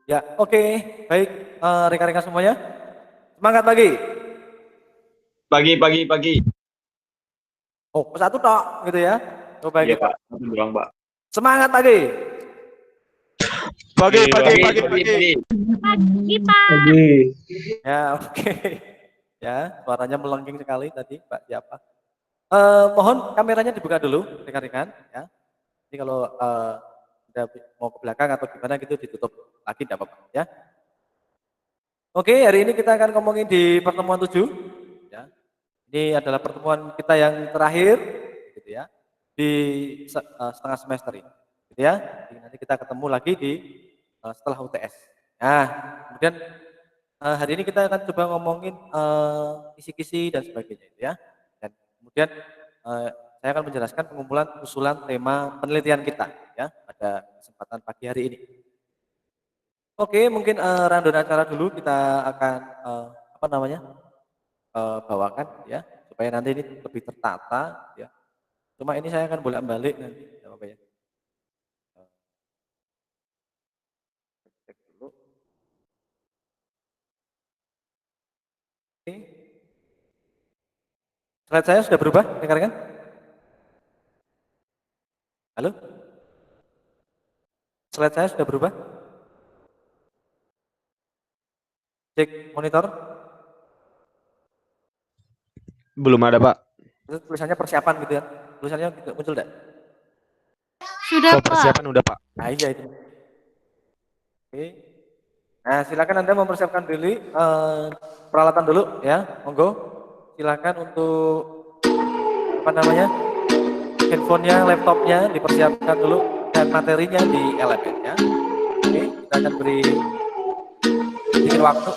Ya, oke. Baik, rekan-rekan semuanya. Semangat pagi. Pagi. Oh, satu tok gitu ya. Oh, baik Iya itu. Pak, satu doang Pak. Semangat pagi. Pagi. Pagi. Pagi, Pak. Pagi. Ya, oke. Ya, suaranya melengking sekali tadi, Pak siapa? Mohon kameranya dibuka dulu, rekan-rekan. Ya. Jadi kalau udah mau ke belakang atau gimana gitu ditutup lagi, tidak apa-apa. Ya. Oke, hari ini kita akan ngomongin di pertemuan 7. Ya. Ini adalah pertemuan kita yang terakhir, gitu ya, di setengah semester ini, gitu ya. Jadi nanti kita ketemu lagi di setelah UTS. Nah, kemudian hari ini kita akan coba ngomongin kisi-kisi dan sebagainya, gitu ya. Dan kemudian saya akan menjelaskan pengumpulan usulan tema penelitian kita, ya, pada kesempatan pagi hari ini. Oke, mungkin rundown acara dulu kita akan apa namanya? Bawakan ya supaya nanti ini lebih tertata ya. Cuma ini saya akan bolak-balik nanti ya apa ya. Cek dulu. Oke. Slide saya sudah berubah, rekan-rekan? Halo? Slide saya sudah berubah? Cek monitor. Belum ada, Pak. Terus tulisannya persiapan gitu ya. Tulisannya muncul enggak? Sudah, Oh, persiapan Pak. udah, Pak. Nah, iya itu. Oke. Nah, silakan Anda mempersiapkan diri peralatan dulu ya. Monggo. Silakan untuk apa namanya? Handphonenya, laptopnya dipersiapkan dulu dan materinya di elemen ya. Oke, kita akan beri sedikit waktu.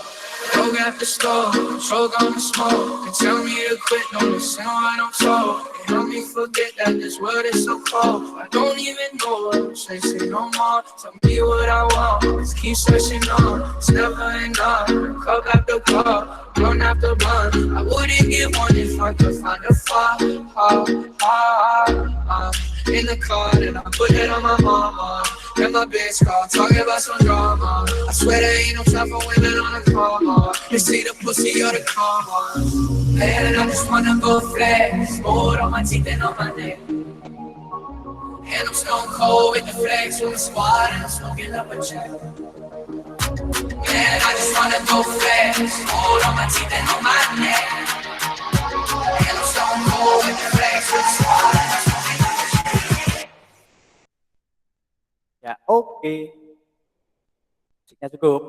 Broke at the store, choke on the smoke. They tell me to quit, don't listen what I'm told. They help me forget that this world is so cold. I don't even know what I'm chasing no more. Tell me what I want, let's keep searching on. It's never enough, cup after cup, blunt after blunt. I wouldn't get one if I could find a far. In the car, and I put it on my mama. And my bitch call, talking about some drama. I swear there ain't no time for women on the call. They see the pussy or the karma. Man, I just wanna go flex. More on my teeth than on my neck. And I'm stone cold with the flex with the squad, and I'm smoking up a check. Man, I just wanna go flex. More on my teeth than on my neck. And I'm stone cold with the flex with the squad, and I'm smoking up a check. Ya, oke. Musiknya cukup.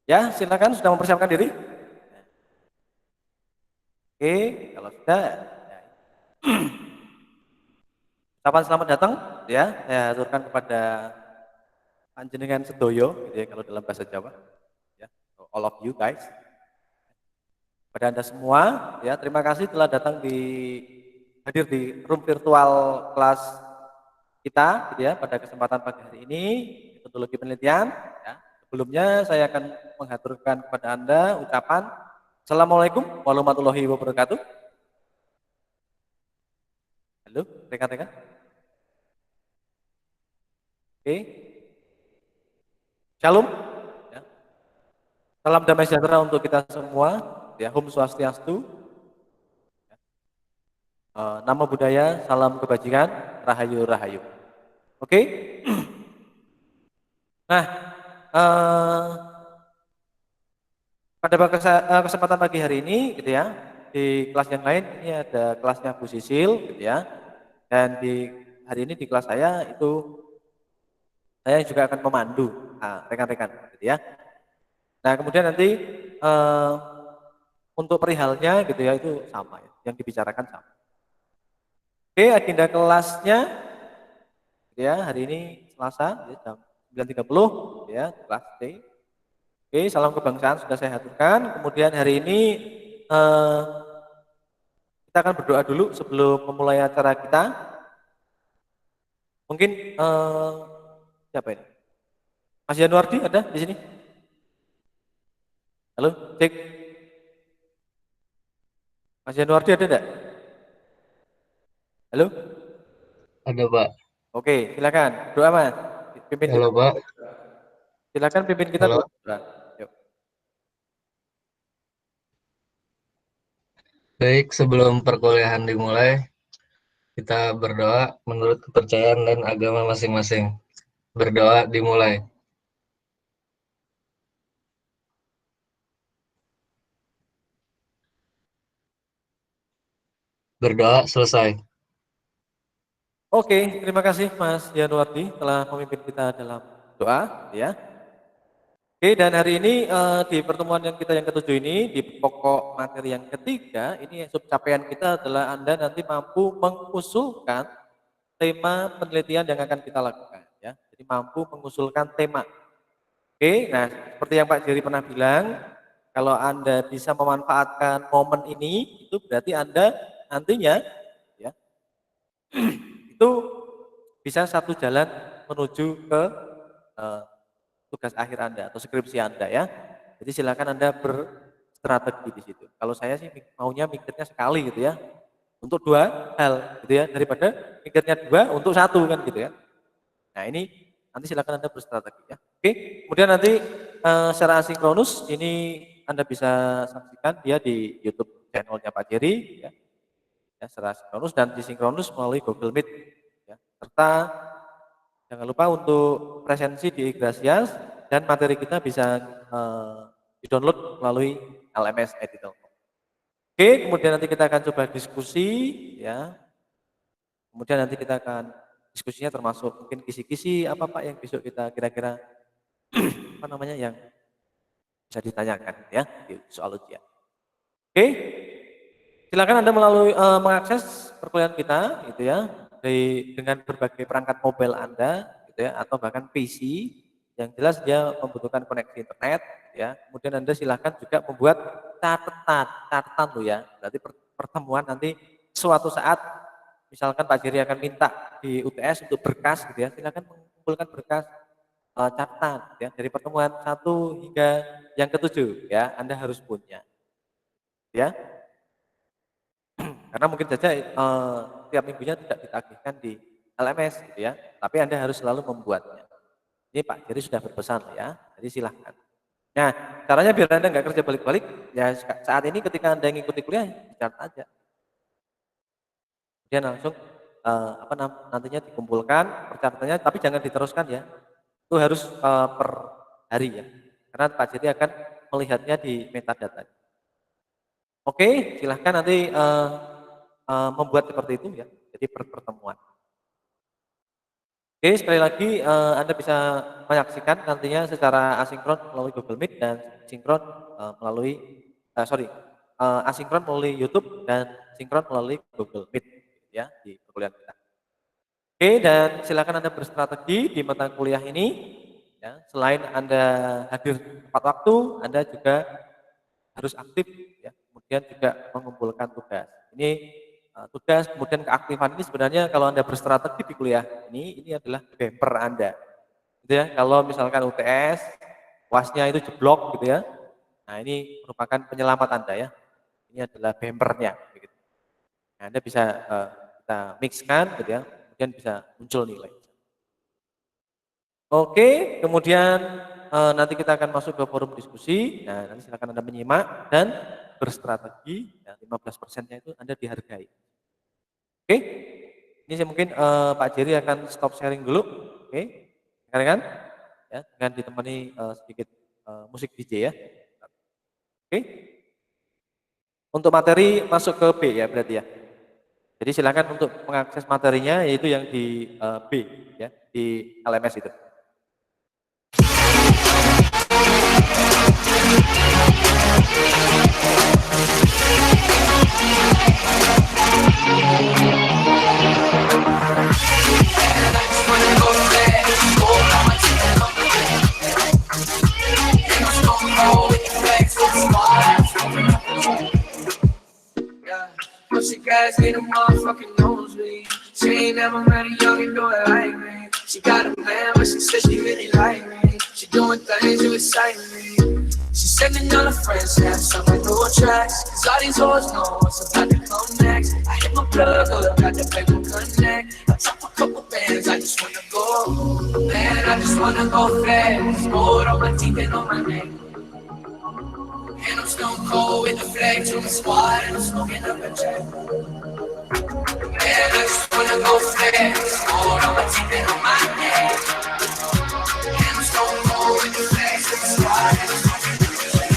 Ya, silakan sudah mempersiapkan diri. Oke, kalau sudah, ya. Ucapan selamat datang, ya. Saya aturkan kepada panjenengan sedoyo, gitu ya, kalau dalam bahasa Jawa. Ya, all of you guys. Pada Anda semua, ya, terima kasih telah datang hadir di room virtual kelas kita, gitu ya, pada kesempatan pagi hari ini metodologi penelitian. Ya. Sebelumnya saya akan mengaturkan kepada Anda ucapan Assalamualaikum warahmatullahi wabarakatuh. Halo, rekan-rekan. Oke. Shalom. Ya. Salam damai sejahtera untuk kita semua. Ya, Om Swastiastu. Ya. Nama budaya, salam kebajikan, rahayu rahayu. Oke. Nah, pada kesempatan pagi hari ini, gitu ya, di kelas yang lain ini ada kelasnya Bu Sisil, gitu ya, dan di hari ini di kelas saya itu saya juga akan memandu rekan-rekan, gitu ya. Nah, kemudian nanti untuk perihalnya, gitu ya, itu sama, ya, yang dibicarakan sama. Oke, agenda kelasnya, gitu ya, hari ini Selasa, ya, jam 9.30, ya, kelas D. Oke, salam kebangsaan sudah saya haturkan. Kemudian hari ini kita akan berdoa dulu sebelum memulai acara kita. Mungkin siapa ini? Mas Januardi ada di sini? Halo, cek. Mas Januardi ada enggak? Halo? Ada, Pak. Oke, silakan. Doa Mas. Pimpin Halo, kita. Pak. Silakan pimpin kita. Halo. Yuk. Baik, sebelum perkuliahan dimulai, kita berdoa menurut kepercayaan dan agama masing-masing. Berdoa dimulai. Berdoa selesai. Oke, terima kasih Mas Yanuardi telah memimpin kita dalam doa, ya. Oke, dan hari ini di pertemuan yang kita yang ketujuh ini, di pokok materi yang ketiga, ini subcapaian kita adalah Anda nanti mampu mengusulkan tema penelitian yang akan kita lakukan, ya. Jadi mampu mengusulkan tema. Oke, nah seperti yang Pak Jerry pernah bilang, kalau Anda bisa memanfaatkan momen ini, itu berarti Anda nantinya, ya, itu bisa satu jalan menuju ke tugas akhir Anda atau skripsi Anda, ya. Jadi silakan Anda berstrategi di situ. Kalau saya sih maunya mikirnya sekali gitu ya, untuk dua hal gitu ya, daripada mikirnya dua untuk satu kan gitu ya. Nah ini nanti silakan Anda berstrategi ya. Oke, kemudian nanti secara asinkronus ini Anda bisa saksikan dia di YouTube channelnya Pak Jerry ya. Ya, secara asinkronus dan disinkronus melalui Google Meet ya. Serta jangan lupa untuk presensi di Igrasias dan materi kita bisa di-download melalui LMS Editor. Oke, kemudian nanti kita akan coba diskusi ya. Kemudian nanti kita akan diskusinya termasuk mungkin kisi-kisi apa Pak yang besok kita kira-kira apa namanya yang bisa ditanyakan ya di soal ujian. Oke. Silakan Anda melalui mengakses perkuliahan kita gitu ya. Dengan berbagai perangkat mobile Anda gitu ya atau bahkan PC yang jelas dia membutuhkan koneksi internet ya. Kemudian Anda silakan juga membuat catatan loh ya. Berarti pertemuan nanti suatu saat misalkan Pak Jerry akan minta di UTS untuk berkas gitu ya. Silakan mengumpulkan berkas catatan ya dari pertemuan 1 hingga yang ke-7 ya. Anda harus punya. Ya. Karena mungkin saja tiap minggunya tidak ditagihkan di LMS gitu ya, tapi Anda harus selalu membuatnya. Ini Pak Jerry sudah berpesan ya, jadi silahkan. Nah, caranya biar Anda nggak kerja balik-balik, ya saat ini ketika Anda ngikuti kuliah, dicatat aja. Kemudian langsung nantinya dikumpulkan percatatannya, tapi jangan diteruskan ya. Itu harus per hari ya, karena Pak Jerry akan melihatnya di metadata. Oke, silahkan nanti membuat seperti itu ya, jadi pertemuan. Oke, sekali lagi Anda bisa menyaksikan nantinya secara asinkron melalui Google Meet dan sinkron melalui asinkron melalui YouTube dan sinkron melalui Google Meet ya di perkuliahan kita. Oke, dan silakan Anda berstrategi di mata kuliah ini ya. Selain Anda hadir tepat waktu, Anda juga harus aktif ya. Kemudian juga mengumpulkan tugas. Ini tugas kemudian keaktifan ini sebenarnya kalau Anda berstrategi di kuliah ini adalah bumper Anda. Gitu ya. Kalau misalkan UTS, UAS-nya itu jeblok gitu ya. Nah, ini merupakan penyelamat Anda ya. Ini adalah bumpernya gitu. Nah, Anda bisa kita mixkan gitu ya. Kemudian bisa muncul nilai. Oke, kemudian nanti kita akan masuk ke forum diskusi. Nah, nanti silakan Anda menyimak dan berstrategi. Ya, 15%-nya itu Anda dihargai. Oke, ini saya mungkin Pak Jerry akan stop sharing dulu. Oke, kan? Ya, dengan ditemani sedikit musik DJ ya. Oke, untuk materi masuk ke B ya berarti ya. Jadi silakan untuk mengakses materinya yaitu yang di B ya di LMS itu. She gas in a motherfucking nosebleed. She ain't never met a youngin' do it like me. She got a man, but she said she really like me. She doing things to excite me. She sending all her friends, have some of new tracks. Cause all these hoes know what's about to come next. I hit my plug, got the paper connect. I drop a couple bands, I just wanna go. Man, I just wanna go fast, gold on my teeth and on my neck. And I'm stone cold with the flag to my squad, and I'm smoking up a check. Man, I just wanna go fast, gold on my teeth and on my neck. And I'm stone cold with the flag to my squad, and I'm smoking up a check.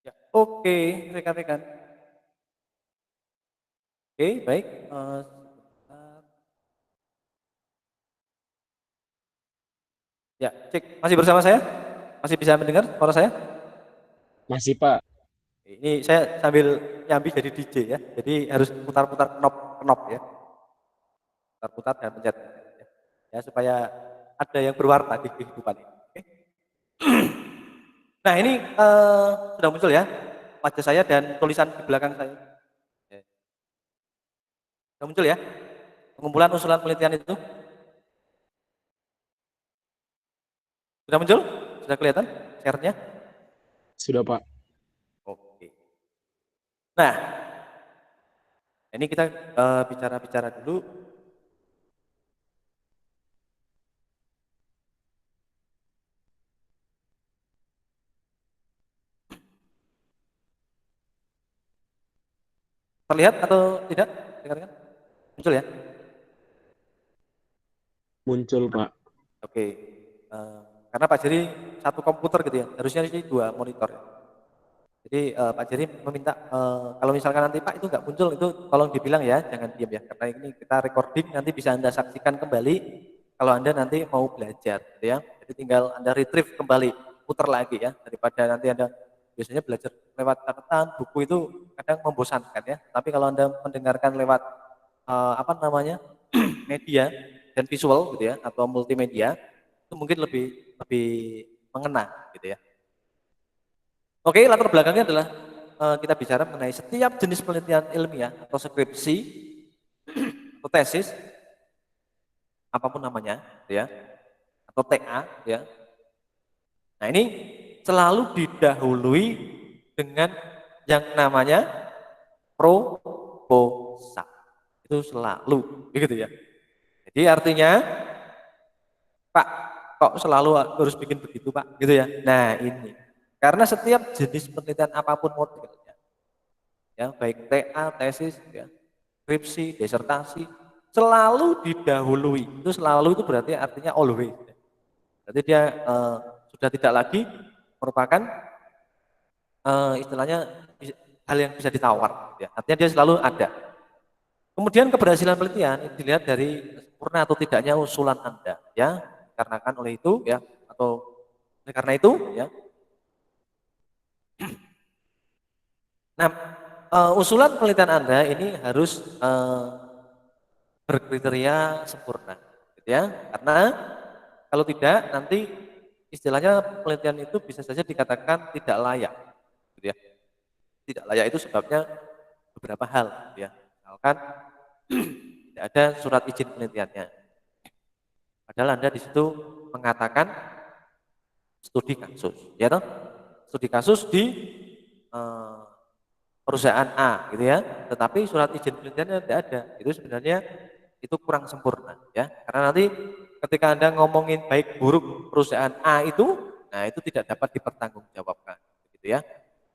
Ya, oke, rekan-rekan. Oke, baik. Ya, cek. Masih bersama saya? Masih bisa mendengar suara saya? Masih Pak. Ini saya sambil nyambi jadi DJ ya. Jadi harus putar-putar knop ya. Putar-putar dan pencet. Ya, supaya ada yang berwarna di kehidupan ini. Oke. Nah, ini sudah muncul ya wajah saya dan tulisan di belakang saya. Sudah muncul ya? Pengumpulan usulan penelitian itu? Sudah muncul? Sudah kelihatan share-nya? Sudah Pak. Oke. Nah, ini kita bicara-bicara dulu. Terlihat atau tidak? Dengarkan. Muncul ya? Muncul Pak. Oke. Karena Pak Jerry satu komputer gitu ya, harusnya ini 2 monitor ya. Jadi Pak Jerry meminta kalau misalkan nanti Pak itu nggak muncul itu tolong dibilang ya, jangan diam ya. Karena ini kita recording nanti bisa Anda saksikan kembali kalau Anda nanti mau belajar gitu ya. Jadi tinggal Anda retrieve kembali, putar lagi ya daripada nanti Anda biasanya belajar lewat catatan, buku itu kadang membosankan ya. Tapi kalau Anda mendengarkan lewat media dan visual gitu ya atau multimedia itu mungkin lebih mengena gitu ya. Oke, latar belakangnya adalah kita bicara mengenai setiap jenis penelitian ilmiah atau skripsi atau tesis apapun namanya gitu ya atau TA ya. Nah, ini selalu didahului dengan yang namanya proposal. Itu selalu begitu ya. Jadi artinya Pak, kok selalu harus bikin begitu Pak, gitu ya. Nah ini, karena setiap jenis penelitian apapun modelnya, ya baik TA, tesis, ya, skripsi, disertasi, selalu didahului. Itu selalu itu berarti artinya always. Berarti dia sudah tidak lagi merupakan istilahnya hal yang bisa ditawar. Ya. Artinya dia selalu ada. Kemudian keberhasilan penelitian dilihat dari sempurna atau tidaknya usulan Anda, ya. Dikarenakan oleh itu ya atau oleh karena itu ya. Nah, usulan penelitian Anda ini harus berkriteria sempurna gitu ya. Karena kalau tidak nanti istilahnya penelitian itu bisa saja dikatakan tidak layak gitu ya. Tidak layak itu sebabnya beberapa hal gitu ya. Misalkan tidak ada surat izin penelitiannya. Padahal Anda di situ mengatakan studi kasus, ya toh? Studi kasus di perusahaan A, gitu ya. Tetapi surat izin penelitiannya tidak ada. Itu sebenarnya itu kurang sempurna, ya. Karena nanti ketika Anda ngomongin baik buruk perusahaan A itu, nah itu tidak dapat dipertanggungjawabkan, gitu ya.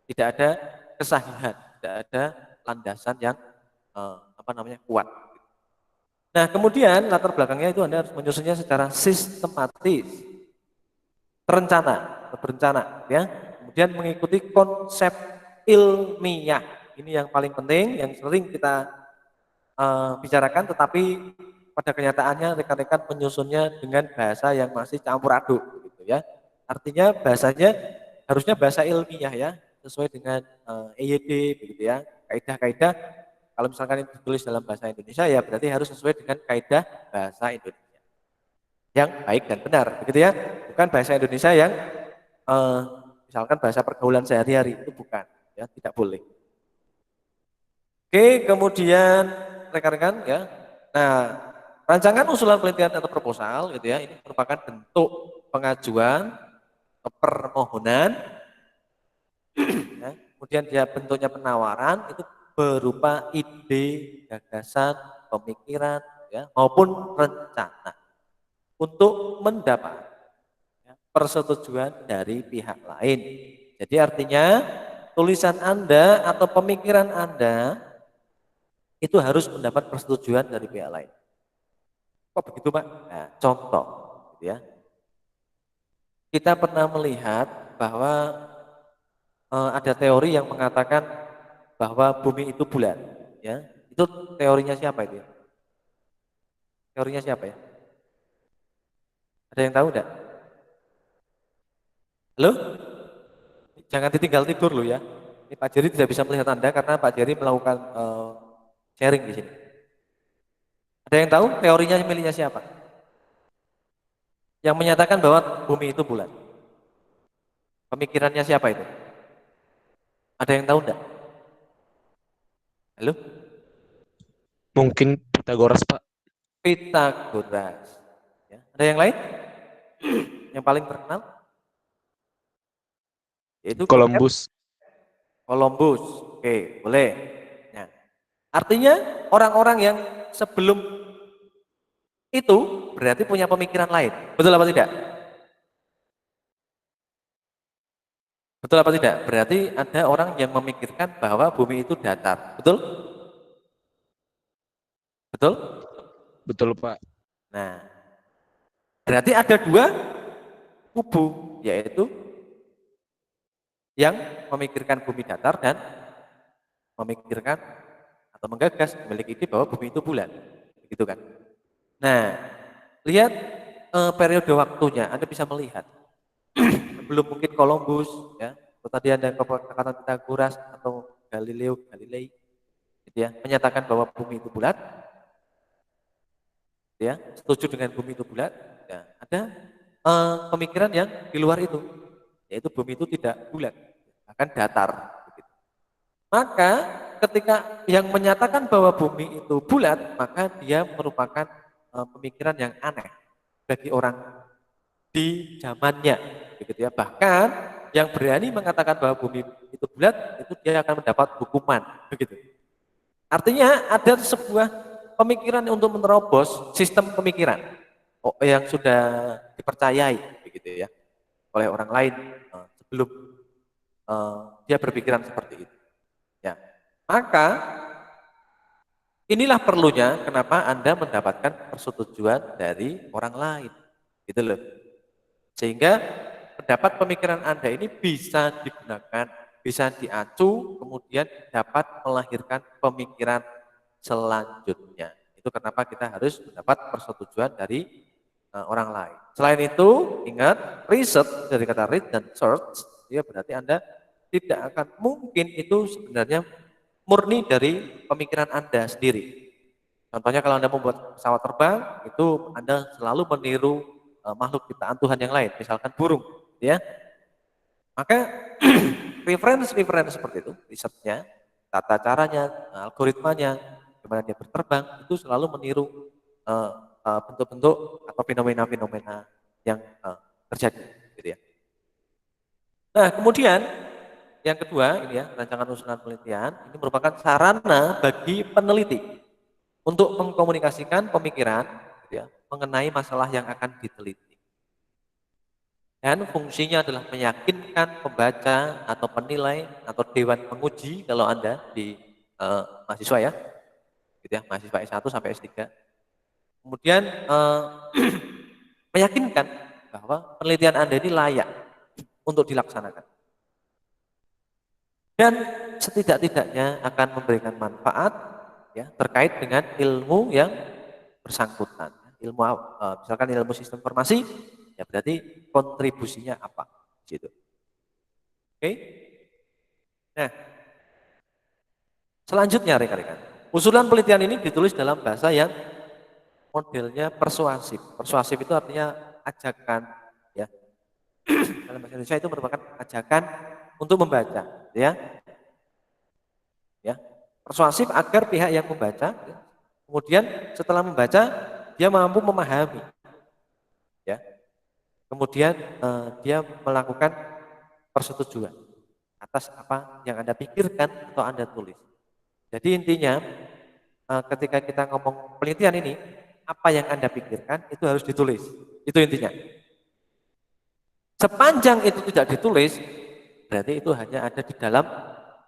Tidak ada kesahihan, tidak ada landasan yang kuat. Nah, kemudian latar belakangnya itu Anda harus menyusunnya secara sistematis, berencana, ya. Kemudian mengikuti konsep ilmiah. Ini yang paling penting, yang sering kita bicarakan, tetapi pada kenyataannya rekan-rekan menyusunnya dengan bahasa yang masih campur aduk, gitu ya. Artinya bahasanya harusnya bahasa ilmiah ya, sesuai dengan EYD begitu ya. Kaidah-kaidah kalau misalkan itu ditulis dalam bahasa Indonesia ya berarti harus sesuai dengan kaidah bahasa Indonesia yang baik dan benar begitu ya. Bukan bahasa Indonesia yang misalkan bahasa pergaulan sehari-hari, itu bukan ya, tidak boleh. Oke, kemudian rekan-rekan ya. Nah, rancangan usulan penelitian atau proposal gitu ya, ini merupakan bentuk pengajuan permohonan ya. Kemudian dia bentuknya penawaran itu berupa ide, gagasan, pemikiran ya, maupun rencana untuk mendapat ya, persetujuan dari pihak lain. Jadi artinya tulisan Anda atau pemikiran Anda itu harus mendapat persetujuan dari pihak lain. Kok begitu Pak? Nah, contoh gitu ya. Kita pernah melihat bahwa ada teori yang mengatakan bahwa bumi itu bulat ya. Itu teorinya siapa itu ya? Teorinya siapa ya? Ada yang tahu enggak? Halo? Jangan ditinggal tidur loh ya. Ini Pak Jerry tidak bisa melihat Anda karena Pak Jerry melakukan sharing di sini. Ada yang tahu teorinya miliknya siapa? Yang menyatakan bahwa bumi itu bulat. Pemikirannya siapa itu? Ada yang tahu enggak? Halo? Mungkin Pitagoras, Pak. Pitagoras. Ya. Ada yang lain? Yang paling terkenal? Yaitu Columbus. Columbus. Oke, boleh. Nah, artinya orang-orang yang sebelum itu berarti punya pemikiran lain. Betul apa tidak? Betul apa tidak? Berarti ada orang yang memikirkan bahwa bumi itu datar. Betul? Betul? Betul, Pak. Nah, berarti ada dua kubu, yaitu yang memikirkan bumi datar dan memikirkan atau menggagas memiliki ide bahwa bumi itu bulat. Begitu kan? Nah, lihat periode waktunya, Anda bisa melihat. Belum mungkin Columbus, ya. Atau tadi Anda kata Pitagoras atau Galileo Galilei, gitu ya, menyatakan bahwa bumi itu bulat, ya, setuju dengan bumi itu bulat. Ya, ada pemikiran yang di luar itu, yaitu bumi itu tidak bulat, bahkan datar. Begitu. Maka ketika yang menyatakan bahwa bumi itu bulat, maka dia merupakan pemikiran yang aneh bagi orang di zamannya, begitu ya. Bahkan yang berani mengatakan bahwa bumi itu bulat itu dia akan mendapat hukuman, begitu. Artinya ada sebuah pemikiran untuk menerobos sistem pemikiran yang sudah dipercayai, begitu ya, oleh orang lain sebelum dia berpikiran seperti itu. Ya, maka inilah perlunya kenapa Anda mendapatkan persetujuan dari orang lain, gitu loh. Sehingga pendapat pemikiran Anda ini bisa digunakan, bisa diacu, kemudian dapat melahirkan pemikiran selanjutnya. Itu kenapa kita harus mendapat persetujuan dari orang lain. Selain itu, ingat, riset dari kata read dan search, ya berarti Anda tidak akan mungkin itu sebenarnya murni dari pemikiran Anda sendiri. Contohnya kalau Anda membuat pesawat terbang, itu Anda selalu meniru makhluk ciptaan Tuhan yang lain, misalkan burung, ya. Maka reference seperti itu, risetnya, tata caranya, algoritmanya, bagaimana dia berterbang, itu selalu meniru bentuk-bentuk atau fenomena-fenomena yang terjadi, gitu ya. Nah, kemudian yang kedua ini ya, rancangan usulan penelitian ini merupakan sarana bagi peneliti untuk mengkomunikasikan pemikiran gitu ya, mengenai masalah yang akan diteliti. Dan fungsinya adalah meyakinkan pembaca atau penilai atau dewan penguji kalau Anda di mahasiswa ya, gitu ya, mahasiswa S1 sampai S3. Kemudian meyakinkan bahwa penelitian Anda ini layak untuk dilaksanakan. Dan setidak-tidaknya akan memberikan manfaat ya terkait dengan ilmu yang bersangkutan. Ilmu misalkan ilmu sistem informasi, ya berarti kontribusinya apa gitu. Oke. Nah, selanjutnya rekan-rekan, usulan penelitian ini ditulis dalam bahasa yang modelnya persuasif. Persuasif itu artinya ajakan, ya. Dalam bahasa Indonesia itu merupakan ajakan untuk membaca, ya. Ya, persuasif agar pihak yang membaca, ya, kemudian setelah membaca dia mampu memahami, ya. Kemudian dia melakukan persetujuan atas apa yang Anda pikirkan atau Anda tulis. Jadi intinya ketika kita ngomong penelitian ini, apa yang Anda pikirkan itu harus ditulis. Itu intinya. Sepanjang itu tidak ditulis, berarti itu hanya ada di dalam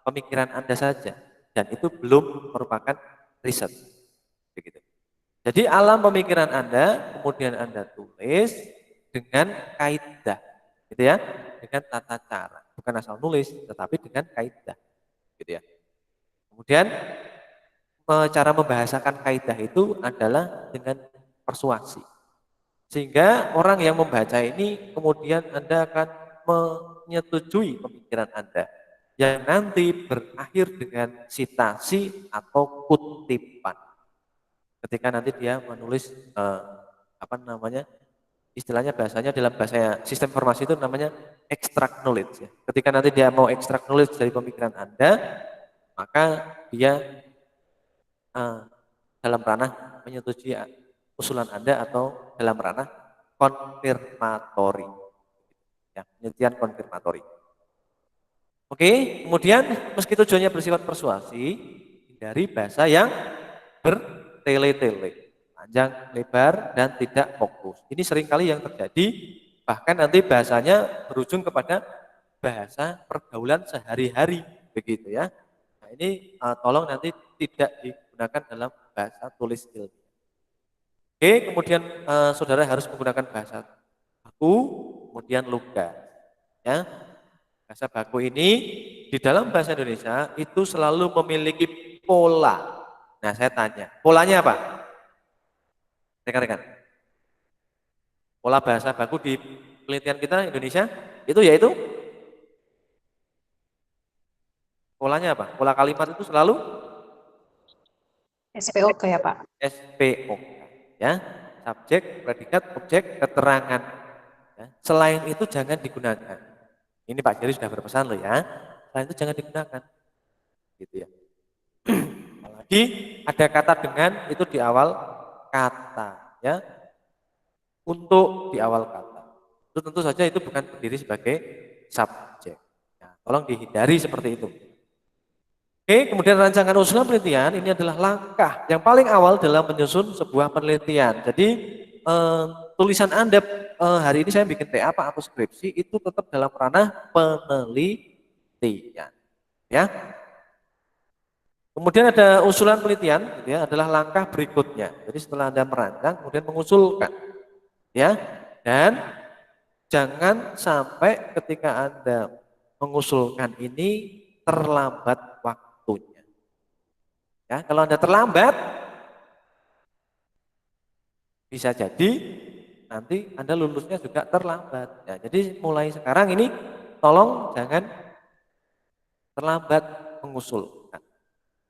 pemikiran Anda saja. Dan itu belum merupakan riset. Begitu. Jadi alam pemikiran Anda, kemudian Anda tulis dengan kaidah. Gitu ya, dengan tata cara. Bukan asal nulis, tetapi dengan kaidah. Gitu ya. Kemudian cara membahasakan kaidah itu adalah dengan persuasi. Sehingga orang yang membaca ini kemudian Anda akan menyetujui pemikiran Anda yang nanti berakhir dengan sitasi atau kutipan. Ketika nanti dia menulis apa namanya, istilahnya bahasanya dalam bahasa sistem informasi itu namanya extract knowledge. Ya. Ketika nanti dia mau extract knowledge dari pemikiran Anda, maka dia dalam ranah menyetujui usulan Anda atau dalam ranah konfirmatori. Ya, penelitian konfirmatori. Oke, kemudian meski tujuannya bersifat persuasi, hindari bahasa yang bertele-tele, panjang, lebar, dan tidak fokus. Ini seringkali yang terjadi, bahkan nanti bahasanya berujung kepada bahasa pergaulan sehari-hari, begitu ya. Nah, ini tolong nanti tidak digunakan dalam bahasa tulis ilmiah. Oke, kemudian saudara harus menggunakan bahasa baku, kemudian lugas. Ya, bahasa baku ini di dalam bahasa Indonesia itu selalu memiliki pola. Nah, saya tanya, polanya apa? Rekan-rekan. Pola bahasa baku di penelitian kita Indonesia itu yaitu polanya apa? Pola kalimat itu selalu SPOK ya Pak? SPOK. Ya, subjek, predikat, objek, keterangan. Ya. Selain itu jangan digunakan. Ini Pak Jerry sudah berpesan loh ya. Selain itu jangan digunakan. Gitu ya. Apalagi ada kata dengan itu di awal kata, ya. Untuk di awal kata. Itu tentu saja itu bukan berdiri sebagai subjek. Ya, tolong dihindari seperti itu. Oke, kemudian rancangan usulan penelitian ini adalah langkah yang paling awal dalam menyusun sebuah penelitian. Jadi tulisan Anda hari ini saya bikin TA Pak atau skripsi itu tetap dalam ranah penelitian. Ya. Kemudian ada usulan penelitian, gitu ya, adalah langkah berikutnya. Jadi setelah Anda merancang, kemudian mengusulkan, ya, dan jangan sampai ketika Anda mengusulkan ini terlambat waktunya. Ya, kalau Anda terlambat, bisa jadi nanti Anda lulusnya juga terlambat. Ya, jadi mulai sekarang ini tolong jangan terlambat mengusulkan.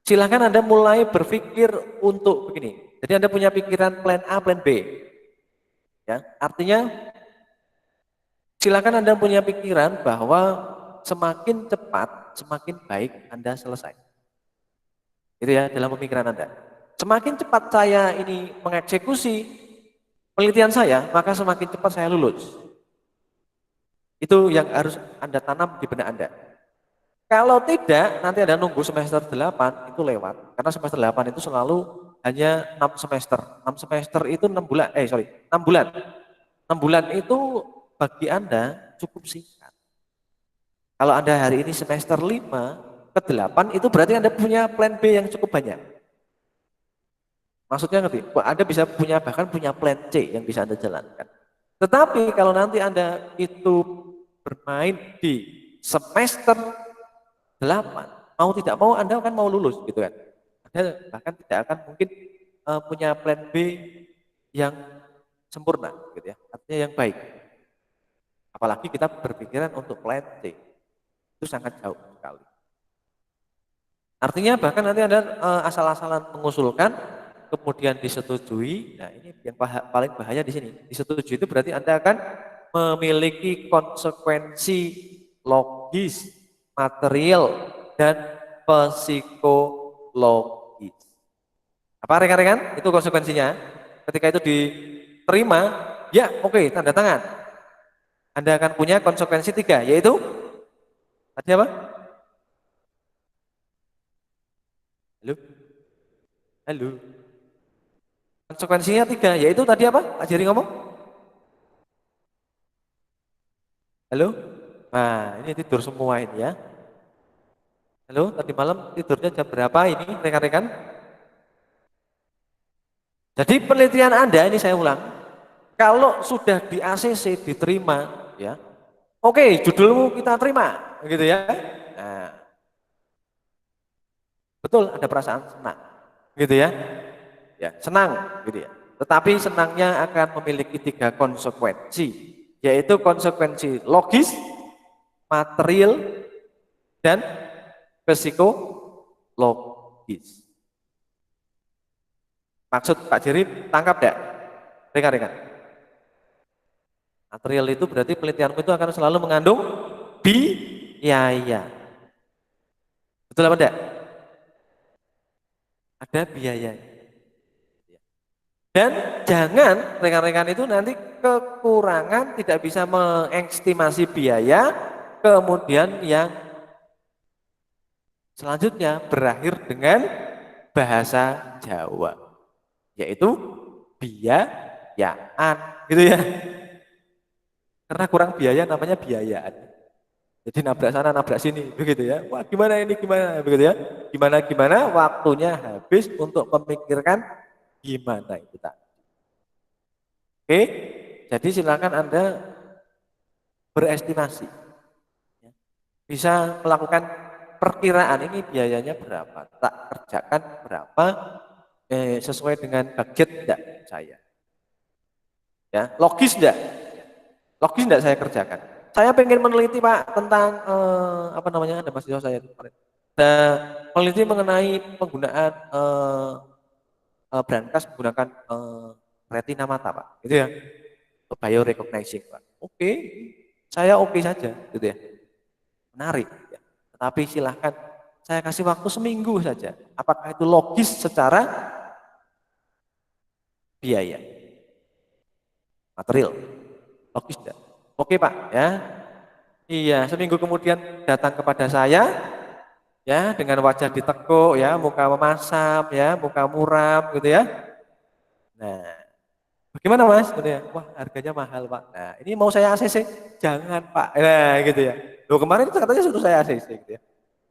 Silahkan Anda mulai berpikir untuk begini. Jadi Anda punya pikiran plan A, plan B. Ya, artinya silahkan Anda punya pikiran bahwa semakin cepat, semakin baik Anda selesai. Itu ya dalam pemikiran Anda. Semakin cepat saya ini mengeksekusi penelitian saya, maka semakin cepat saya lulus. Itu yang harus Anda tanam di benak Anda. Kalau tidak, nanti Anda nunggu semester 8 itu lewat. Karena semester 8 itu selalu hanya 6 semester. 6 semester itu 6 bulan, 6 bulan. 6 bulan itu bagi Anda cukup singkat. Kalau Anda hari ini semester 5 ke 8 itu berarti Anda punya plan B yang cukup banyak. Maksudnya ngerti? Anda bisa punya bahkan punya plan C yang bisa Anda jalankan. Tetapi kalau nanti Anda itu bermain di semester 8, mau tidak mau Anda akan mau lulus gitu kan. Anda bahkan tidak akan mungkin punya plan B yang sempurna gitu ya. Artinya yang baik. Apalagi kita berpikiran untuk plan C. Itu sangat jauh sekali. Artinya bahkan nanti Anda asal-asalan mengusulkan, kemudian disetujui. Nah, ini yang paling bahaya di sini. Disetujui itu berarti Anda akan memiliki konsekuensi logis, material, dan psikologis. Apa rekan-rekan? Itu konsekuensinya. Ketika itu diterima, ya oke, tanda tangan. Anda akan punya konsekuensi 3, yaitu tadi apa? Halo? Halo? Konsekuensinya 3, yaitu tadi apa? Pak Jerry ngomong? Halo? Nah, ini tidur semua ini ya. Halo, tadi malam tidurnya jam berapa ini rekan-rekan? Jadi penelitian Anda, ini saya ulang, kalau sudah di ACC diterima, ya, oke, judulmu kita terima, gitu ya. Nah, betul ada perasaan senang, gitu ya. Ya, senang, gitu ya. Tetapi senangnya akan memiliki 3 konsekuensi, yaitu konsekuensi logis, material, dan psikologis. Maksud Pak Jerry tangkap tidak? Rekan-rekan. Material itu berarti penelitianmu itu akan selalu mengandung biaya. Betul apa enggak? Ada biaya. Dan jangan rekan-rekan itu nanti kekurangan, tidak bisa mengestimasi biaya, kemudian yang selanjutnya berakhir dengan bahasa Jawa, yaitu biayaan, gitu ya. Karena kurang biaya namanya biayaan. Jadi nabrak sana, nabrak sini, begitu ya. Wah, gimana ini, gimana, begitu ya. Gimana, waktunya habis untuk memikirkan gimana itu tadi. Oke, jadi silakan Anda berestimasi. Bisa melakukan perkiraan ini biayanya berapa, tak kerjakan berapa, sesuai dengan budget enggak saya. Ya, logis enggak? Logis enggak saya kerjakan? Saya pengen meneliti Pak tentang apa namanya, ada mahasiswa saya kemarin. Meneliti mengenai penggunaan brankas menggunakan retina mata Pak, gitu ya. Biorecognizing Pak. Oke, saya oke saja, gitu ya. Menarik. Ya. Tetapi silahkan saya kasih waktu seminggu saja. Apakah itu logis secara biaya, material? Logis tidak? Oke Pak, ya. Iya, seminggu kemudian datang kepada saya, ya, dengan wajah ditekuk, ya, muka memasam, ya, muka muram, gitu ya. Nah, bagaimana Mas? Gitu ya. Wah, harganya mahal Pak. Nah, ini mau saya ACC? Jangan Pak. Nah, gitu ya. Loh, kemarin itu katanya suruh saya ACC, gitu ya.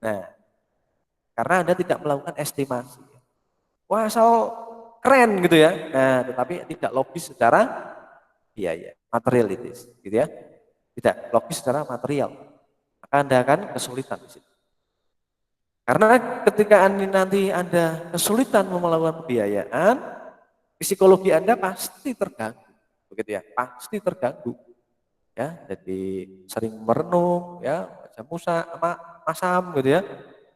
Nah, karena Anda tidak melakukan estimasi. Wah, asal keren gitu ya. Nah, tetapi tidak logis secara biaya, materialitis, gitu ya. Tidak logis secara material. Maka Anda akan kesulitan di situ. Karena ketika nanti Anda kesulitan melakukan pembiayaan, psikologi Anda pasti terganggu, begitu ya, pasti terganggu. Ya, jadi sering merenung, ya, baca musa, masam, gitu ya.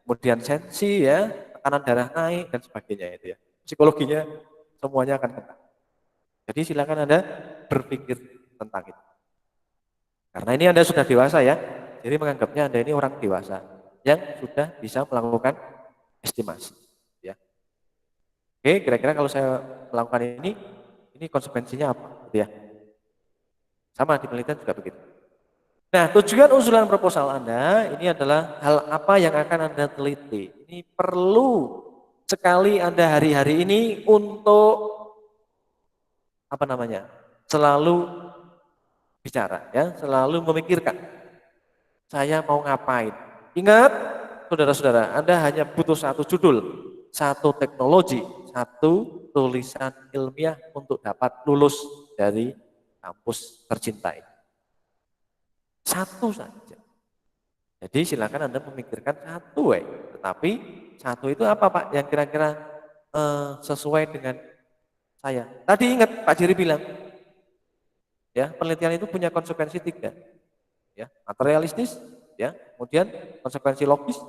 Kemudian sensi, ya, tekanan darah naik dan sebagainya itu ya. Psikologinya semuanya akan kena. Jadi silakan Anda berpikir tentang itu. Karena ini Anda sudah dewasa ya. Jadi menganggapnya Anda ini orang dewasa yang sudah bisa melakukan estimasi, ya. Oke, kira-kira kalau saya melakukan ini konsekuensinya apa, gitu ya. Sama di penelitian juga begitu. Nah, tujuan usulan proposal Anda ini adalah hal apa yang akan Anda teliti. Ini perlu sekali Anda hari-hari ini untuk apa namanya? Selalu bicara, ya, selalu memikirkan. Saya mau ngapain? Ingat, saudara-saudara, Anda hanya butuh satu judul, satu teknologi, satu tulisan ilmiah untuk dapat lulus dari kampus tercinta ini. Satu saja. Jadi silakan Anda memikirkan satu, tetapi satu itu apa Pak yang kira-kira sesuai dengan saya. Tadi ingat Pak Jiri bilang, ya, penelitian itu punya konsekuensi 3, ya, materialistis, ya, kemudian konsekuensi logis,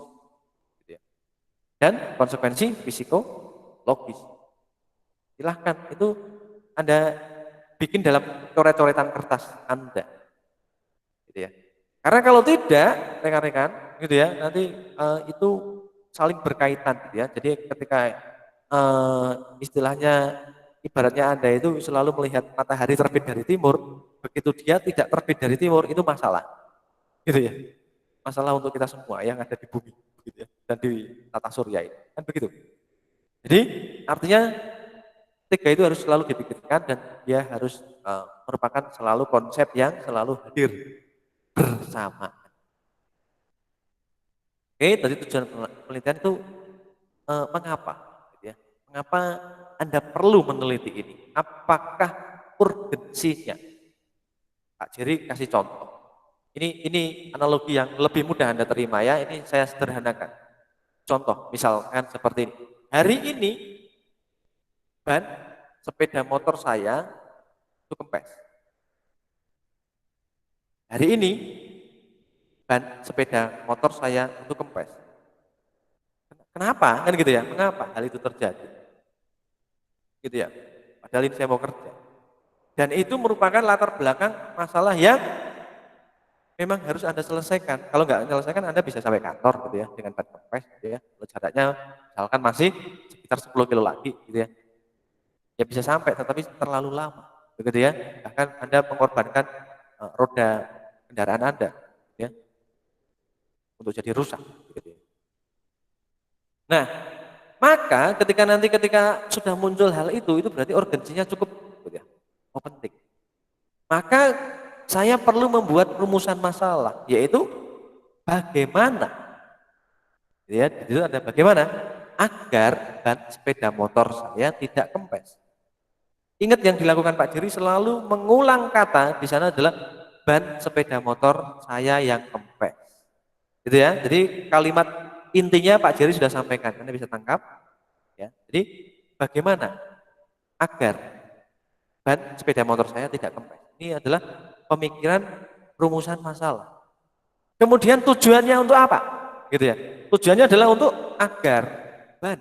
gitu ya. dan konsekuensi psikologis. Silahkan, itu Anda bikin dalam coret-coretan kertas Anda, gitu ya. Karena kalau tidak, rekan-rekan, gitu ya, nanti itu saling berkaitan, gitu ya. Jadi ketika istilahnya, ibaratnya Anda itu selalu melihat matahari terbit dari timur, begitu dia tidak terbit dari timur, itu masalah, gitu ya. Masalah untuk kita semua yang ada di bumi, gitu ya, dan di tata surya ini, kan begitu. Jadi artinya tiga itu harus selalu dipikirkan dan dia harus merupakan selalu konsep yang selalu hadir bersama. Oke, tadi tujuan penelitian itu mengapa? Gitu ya. Mengapa Anda perlu meneliti ini? Apakah urgensinya? Pak Jerry kasih contoh. Ini analogi yang lebih mudah Anda terima ya. Ini saya sederhanakan. Contoh, misalkan seperti ini. Hari ini ban sepeda motor saya itu kempes. Hari ini ban sepeda motor saya itu kempes. Kenapa? Kan gitu ya. Mengapa hal itu terjadi? Gitu ya. Padahal ini saya mau kerja. Dan itu merupakan latar belakang masalah yang memang harus Anda selesaikan. Kalau nggak selesaikan, Anda bisa sampai kantor gitu ya dengan ban kempes gitu ya. Kalau jaraknya misalkan masih sekitar 10 kilo lagi gitu ya. Ya bisa sampai, tetapi terlalu lama, begitu ya. Bahkan Anda mengorbankan roda kendaraan Anda, ya, untuk jadi rusak. Begitu ya. Nah, maka ketika sudah muncul hal itu berarti urgensinya cukup, gitu ya, penting. Maka saya perlu membuat rumusan masalah, yaitu bagaimana, ya, itu ada bagaimana agar ban sepeda motor saya tidak kempes. Ingat yang dilakukan Pak Jerry selalu mengulang kata di sana adalah ban sepeda motor saya yang kempes. Gitu ya. Jadi kalimat intinya Pak Jerry sudah sampaikan, Anda bisa tangkap. Ya. Jadi bagaimana agar ban sepeda motor saya tidak kempes? Ini adalah pemikiran rumusan masalah. Kemudian tujuannya untuk apa? Gitu ya. Tujuannya adalah untuk agar ban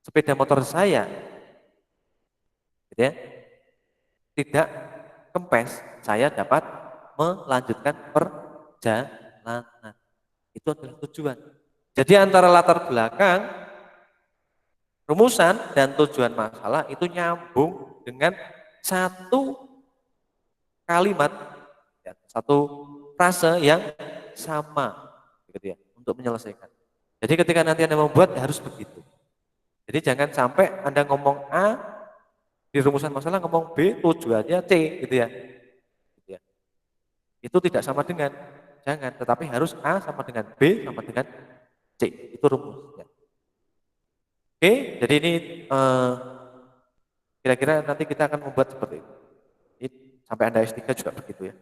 sepeda motor saya, gitu ya, tidak kempes, saya dapat melanjutkan perjalanan. Itu adalah tujuan. Jadi antara latar belakang, rumusan, dan tujuan masalah itu nyambung dengan satu kalimat, ya, satu frase yang sama, gitu ya, untuk menyelesaikan. Jadi ketika nanti Anda membuat harus begitu. Jadi jangan sampai Anda ngomong A, di rumusan masalah ngomong B, tujuannya C, gitu ya. Gitu ya. Itu tidak sama dengan, jangan, tetapi harus A sama dengan B sama dengan C, itu rumusnya. Oke, jadi ini kira-kira nanti kita akan membuat seperti itu. Ini sampai Anda S3 juga begitu ya.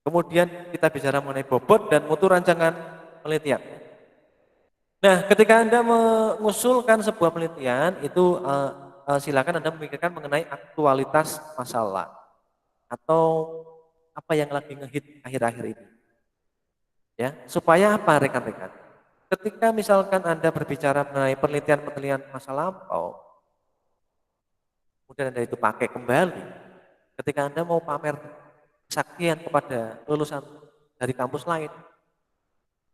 Kemudian kita bicara mengenai bobot dan mutu rancangan penelitian. Nah, ketika Anda mengusulkan sebuah penelitian, itu silakan Anda memikirkan mengenai aktualitas masalah atau apa yang lagi ngehit akhir-akhir ini. Ya, supaya apa rekan-rekan? Ketika misalkan Anda berbicara mengenai penelitian masa lampau, kemudian Anda itu pakai kembali, ketika Anda mau pamer kesaktian kepada lulusan dari kampus lain,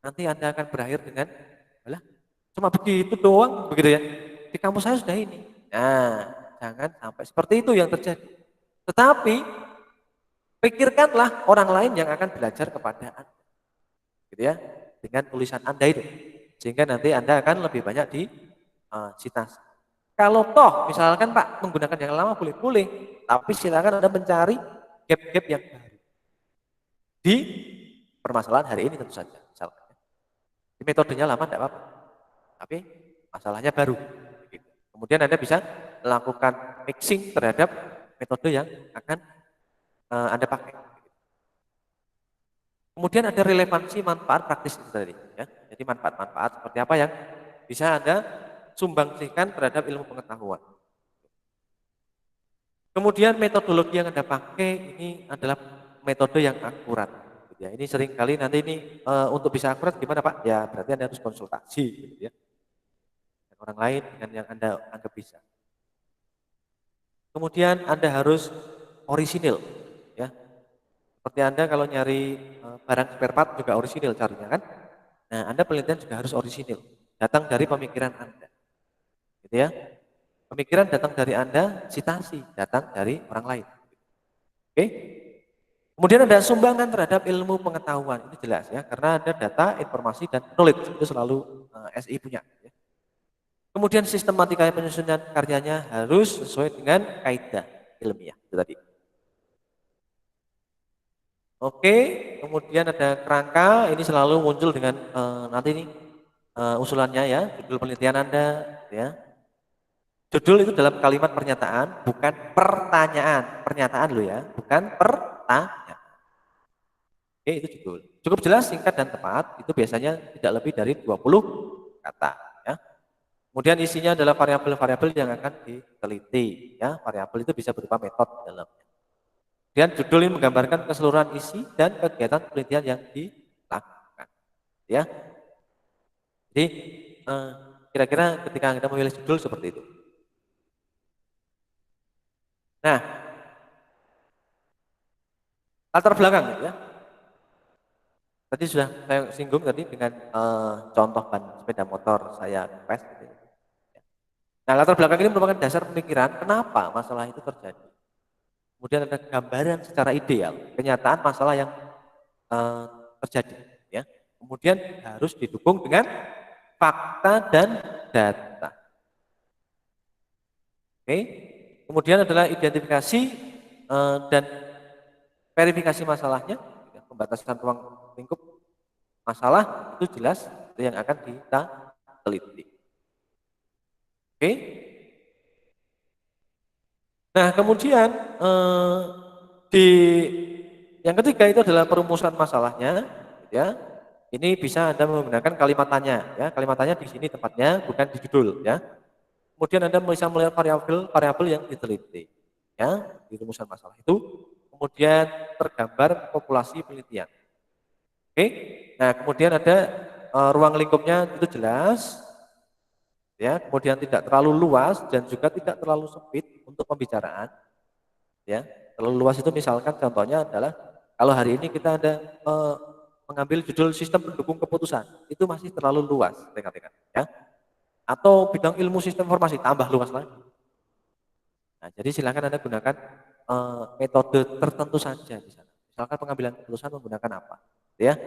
nanti Anda akan berakhir dengan, alah, cuma begitu doang, begitu ya. Di kampus saya sudah ini. Nah, jangan sampai seperti itu yang terjadi. Tetapi pikirkanlah orang lain yang akan belajar kepada Anda, gitu ya, dengan tulisan Anda itu, sehingga nanti Anda akan lebih banyak di citasi. Kalau toh misalkan Pak menggunakan yang lama boleh-boleh, tapi silakan Anda mencari gap-gap yang baru di permasalahan hari ini tentu saja. Misalkan, di metodenya lama tidak apa-apa, tapi masalahnya baru. Kemudian Anda bisa melakukan mixing terhadap metode yang akan Anda pakai. Kemudian ada relevansi manfaat praktis itu tadi, ya. Jadi manfaat-manfaat seperti apa yang bisa Anda sumbangsikan terhadap ilmu pengetahuan. Kemudian metodologi yang Anda pakai ini adalah metode yang akurat. Ya, ini sering kali nanti ini untuk bisa akurat gimana Pak? Ya, berarti Anda harus konsultasi gitu ya. Dengan orang lain dengan yang Anda anggap bisa. Kemudian Anda harus orisinil ya. Seperti Anda kalau nyari barang spare part juga orisinil carinya kan? Nah, Anda penelitian juga harus orisinil. Datang dari pemikiran Anda. Gitu ya. Pemikiran datang dari Anda, citasi datang dari orang lain. Oke? Kemudian ada sumbangan terhadap ilmu pengetahuan, ini jelas ya, karena ada data, informasi, dan knowledge, itu selalu SI punya. Ya. Kemudian sistematika penyusunan karyanya harus sesuai dengan kaidah ilmiah, itu tadi. Oke, kemudian ada kerangka, ini selalu muncul dengan nanti nih usulannya ya, judul penelitian Anda, ya. Judul itu dalam kalimat pernyataan, bukan pertanyaan, pernyataan lo ya, bukan pertanyaan. Oke, itu judul. Cukup jelas, singkat, dan tepat. Itu biasanya tidak lebih dari 20 kata. Ya. Kemudian isinya adalah variabel-variabel yang akan diteliti. Ya. Variabel itu bisa berupa metode dalamnya. Kemudian judul ini menggambarkan keseluruhan isi dan kegiatan penelitian yang dilakukan. Ya. Jadi kira-kira ketika Anda memilih judul seperti itu. Nah, latar belakang ya. Tadi sudah saya singgung tadi dengan contoh ban sepeda motor saya kempes. Gitu. Nah, latar belakang ini merupakan dasar pemikiran kenapa masalah itu terjadi. Kemudian ada gambaran secara ideal, kenyataan masalah yang terjadi. Ya. Kemudian harus didukung dengan fakta dan data. Oke. Kemudian adalah identifikasi dan verifikasi masalahnya, pembatasan ruang lingkup masalah itu jelas itu yang akan kita teliti. Oke. Nah, kemudian di yang ketiga itu adalah perumusan masalahnya, ya. Ini bisa Anda menggunakan kalimat tanya, ya. Kalimat tanya di sini tempatnya bukan di judul, ya. Kemudian Anda bisa melihat variabel yang diteliti, ya, di rumusan masalah itu. Kemudian tergambar populasi penelitian. Oke. Nah, kemudian ada ruang lingkupnya itu jelas. Ya, kemudian tidak terlalu luas dan juga tidak terlalu sempit untuk pembicaraan. Ya, terlalu luas itu misalkan contohnya adalah kalau hari ini kita ada mengambil judul sistem pendukung keputusan, itu masih terlalu luas rekan-rekan, ya. Atau bidang ilmu sistem informasi tambah luas lagi. Nah, jadi silakan Anda gunakan metode tertentu saja di sana. Misalkan pengambilan keputusan menggunakan apa, ya,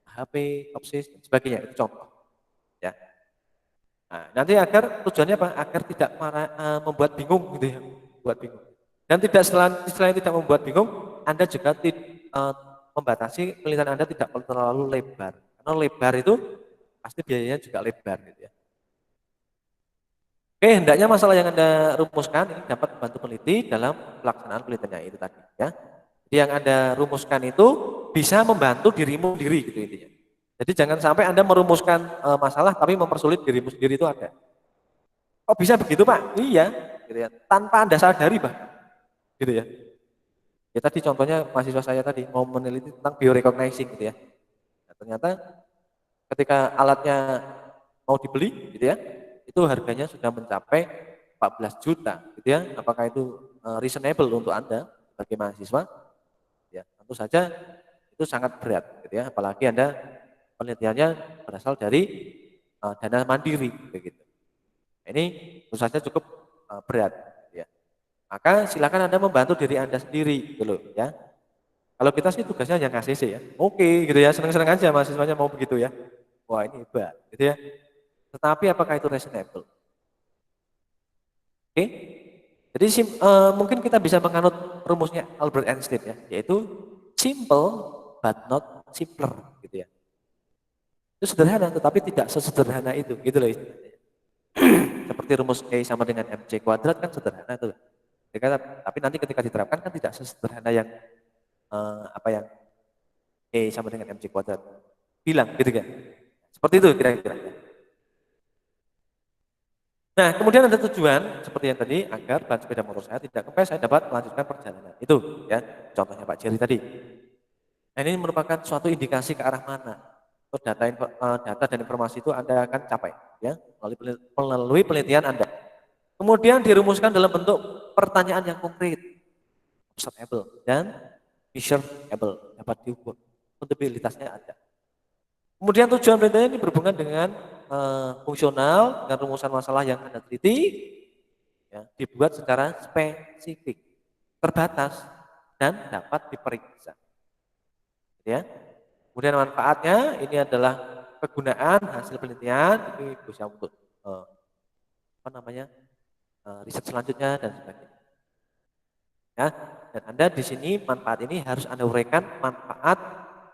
HP, OPSIS, dan sebagainya itu contoh, ya. Nah, nanti agar tujuannya apa? Agar tidak membuat bingung gitu ya, buat bingung. Dan tidak selain tidak membuat bingung, Anda juga membatasi penelitian Anda tidak terlalu lebar. Karena lebar itu pasti biayanya juga lebar gitu ya. Oke, hendaknya masalah yang Anda rumuskan ini dapat membantu peneliti dalam pelaksanaan penelitiannya itu tadi ya. Jadi yang Anda rumuskan itu bisa membantu dirimu sendiri gitu intinya. Jadi jangan sampai Anda merumuskan masalah tapi mempersulit dirimu sendiri itu ada. Oh bisa begitu Pak? Iya, gitu ya. Tanpa Anda sadari Pak, gitu ya. Ya tadi contohnya mahasiswa saya tadi mau meneliti tentang biorecognizing gitu ya. Nah, ternyata ketika alatnya mau dibeli gitu ya, itu harganya sudah mencapai 14 juta gitu ya. Apakah itu reasonable untuk Anda sebagai mahasiswa? Ya, tentu saja itu sangat berat gitu ya. Apalagi Anda penelitiannya berasal dari dana mandiri begitu. Ini tentu cukup berat ya. Maka silakan Anda membantu diri Anda sendiri gitu loh ya. Kalau kita sih tugasnya yang ACC ya. Oke gitu ya, senang-senang aja mahasiswanya mau begitu ya. Wah, ini hebat gitu ya. Tetapi apakah itu reasonable? Oke. Jadi mungkin kita bisa menganut rumusnya Albert Einstein ya, yaitu simple but not simpler gitu ya. Itu sederhana tetapi tidak sesederhana itu gitu loh. Seperti rumus E sama dengan MC kuadrat kan sederhana itu. Tapi nanti ketika diterapkan kan tidak sesederhana yang apa yang E sama dengan MC kuadrat bilang gitu kan. Seperti itu kira-kira. Nah, kemudian ada tujuan seperti yang tadi agar ban sepeda motor saya tidak kempes, saya dapat melanjutkan perjalanan. Itu ya contohnya Pak Jerry tadi. Nah, Nah, ini merupakan suatu indikasi ke arah mana data dan informasi itu Anda akan capai, ya, melalui penelitian Anda. Kemudian dirumuskan dalam bentuk pertanyaan yang konkret, observable dan measurable, dapat diukur, akuntabilitasnya ada. Kemudian tujuan penelitian ini berhubungan dengan fungsional, dengan rumusan masalah yang Anda teliti, ya, dibuat secara spesifik, terbatas, dan dapat diperiksa. Ya. Kemudian manfaatnya ini adalah kegunaan hasil penelitian ini bisa untuk riset selanjutnya dan sebagainya. Ya, dan Anda di sini manfaat ini harus Anda uraikan manfaat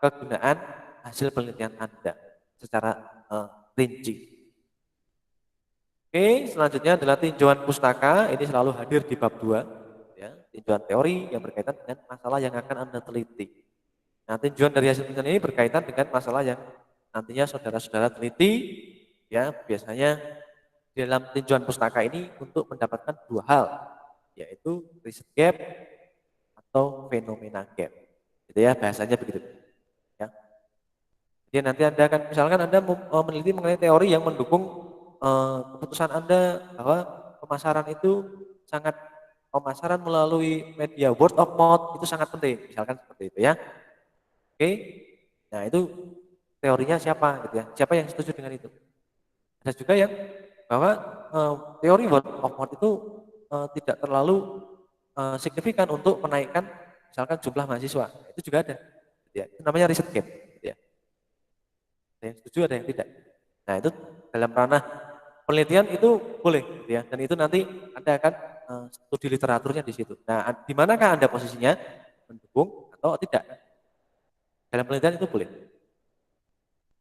kegunaan hasil penelitian Anda secara rinci. Oke, selanjutnya adalah tinjauan pustaka, ini selalu hadir di bab 2, ya, tinjauan teori yang berkaitan dengan masalah yang akan Anda teliti. Nah, tinjauan dari hasil penelitian ini berkaitan dengan masalah yang nantinya saudara-saudara teliti, ya, biasanya dalam tinjauan pustaka ini untuk mendapatkan dua hal, yaitu riset gap atau fenomena gap. Gitu ya, bahasanya begitu. Ya. Jadi nanti Anda akan, misalkan Anda meneliti mengenai teori yang mendukung keputusan Anda bahwa pemasaran melalui media word of mouth itu sangat penting, misalkan seperti itu ya. Oke, nah itu teorinya siapa gitu ya? Siapa yang setuju dengan itu? Ada juga yang bahwa teori word of mouth itu tidak terlalu signifikan untuk menaikkan misalkan jumlah mahasiswa. Itu juga ada. Gitu ya. Itu namanya riset gap. Gitu ya. Ada yang setuju, ada yang tidak. Nah itu dalam ranah penelitian itu boleh, gitu ya. Dan itu nanti Anda akan studi literaturnya di situ. Nah, di manakah Anda posisinya? Mendukung atau tidak? Dalam penelitian itu boleh.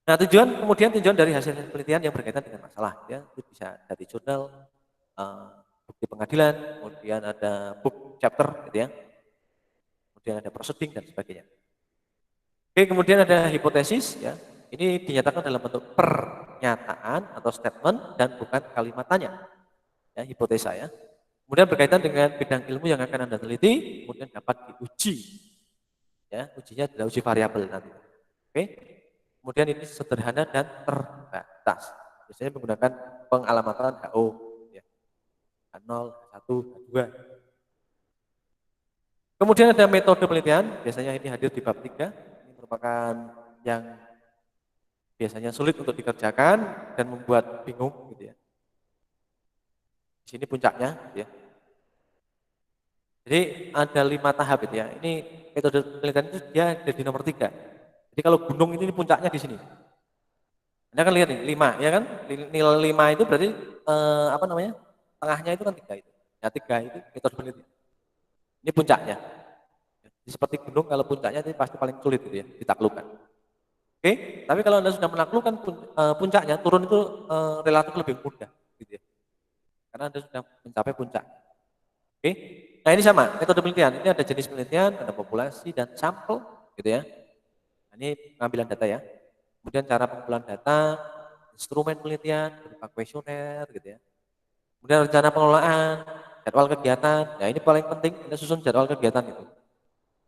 Nah, kemudian tujuan dari hasil penelitian yang berkaitan dengan masalah, ya, itu bisa dari jurnal, bukti pengadilan, kemudian ada book chapter, gitu ya, kemudian ada proceeding dan sebagainya. Oke, kemudian ada hipotesis, ya, ini dinyatakan dalam bentuk pernyataan atau statement dan bukan kalimat tanya, ya, hipotesa, ya. Kemudian berkaitan dengan bidang ilmu yang akan Anda teliti, kemudian dapat diuji, ya, ujinya adalah uji variabel nanti. Oke. Kemudian ini sederhana dan terbatas. Biasanya menggunakan pengalamatan HO, ya. H0, H1, H2. Kemudian ada metode penelitian, biasanya ini hadir di bab 3. Ini merupakan yang biasanya sulit untuk dikerjakan dan membuat bingung, gitu ya. Di sini puncaknya, gitu ya. Jadi ada 5 tahap, gitu ya. Ini metode penelitian itu dia ada di nomor 3. Jadi kalau gunung ini puncaknya di sini. Anda kan lihat nih 5, ya kan? Nilai 5 itu berarti tengahnya itu kan 3 itu. Ya 3 itu metode penelitian. Ini puncaknya. Jadi seperti gunung kalau puncaknya itu pasti paling sulit gitu ya, ditaklukkan. Oke, tapi kalau Anda sudah menaklukkan puncaknya, turun itu relatif lebih mudah gitu ya. Karena Anda sudah mencapai puncak. Oke. Nah, ini sama, metode penelitian. Ini ada jenis penelitian, ada populasi dan sampel gitu ya. Ini pengambilan data ya. Kemudian cara pengumpulan data, instrumen penelitian, berupa kuesioner gitu ya. Kemudian rencana pengelolaan, jadwal kegiatan. Nah ini paling penting, Anda susun jadwal kegiatan itu.